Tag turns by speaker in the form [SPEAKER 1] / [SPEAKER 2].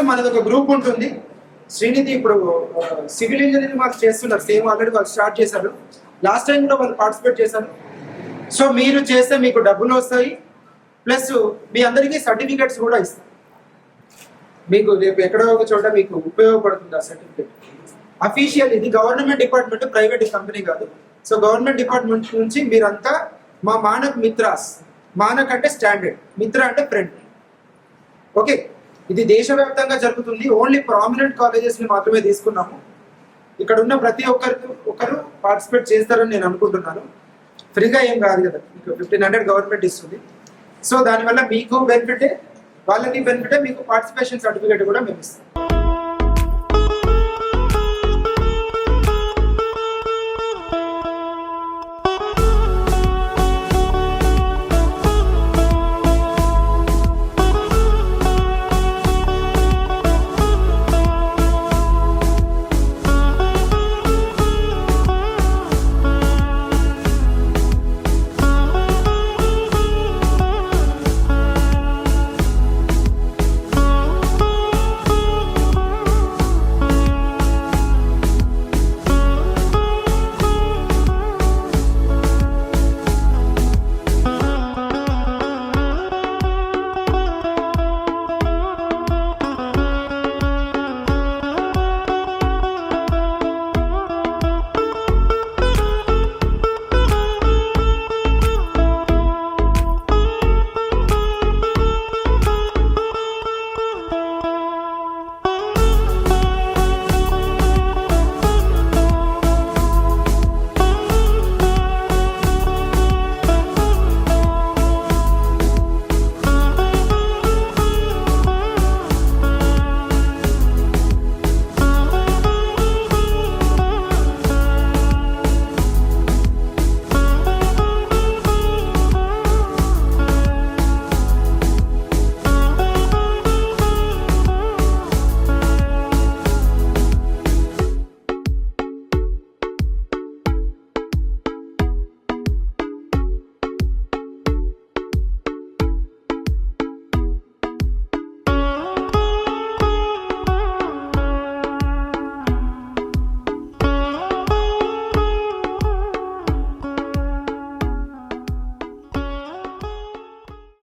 [SPEAKER 1] మనది ఒక గ్రూప్ ఉంటుంది. శ్రీనిధి ఇప్పుడు సివిల్ ఇంజనీరింగ్ వాళ్ళు చేస్తున్నారు, సేమ్ ఆల్రెడీ వాళ్ళు స్టార్ట్ చేశారు. లాస్ట్ టైం కూడా వాళ్ళు పార్టిసిపేట్ చేశారు. సో మీరు చేస్తే మీకు డబ్బులు వస్తాయి, ప్లస్ మీ అందరికీ సర్టిఫికెట్స్ కూడా ఇస్తారు. మీకు రేపు ఎక్కడో ఒక చోట మీకు ఉపయోగపడుతుంది ఆ సర్టిఫికెట్. అఫీషియల్, ఇది గవర్నమెంట్ డిపార్ట్మెంట్, ప్రైవేట్ కంపెనీ కాదు. సో గవర్నమెంట్ డిపార్ట్మెంట్ నుంచి మీరంతా మా మానక్ మిత్రాస్, మానక్ అంటే స్టాండర్డ్, మిత్ర అంటే ఫ్రెండ్. ఓకే, ఇది దేశవ్యాప్తంగా జరుగుతుంది. ఓన్లీ ప్రామినెంట్ కాలేజెస్ని మాత్రమే తీసుకున్నాము. ఇక్కడ ఉన్న ప్రతి ఒక్కరు పార్టిసిపేట్ చేస్తారని నేను అనుకుంటున్నాను. ఫ్రీగా ఏం కాదు కదా, మీకు 1500 గవర్నమెంట్ ఇస్తుంది. సో దానివల్ల మీకు బెనిఫిటే, వాళ్ళకి బెనిఫిటే, మీకు పార్టిసిపేషన్ సర్టిఫికేట్ కూడా మేము ఇస్తాం.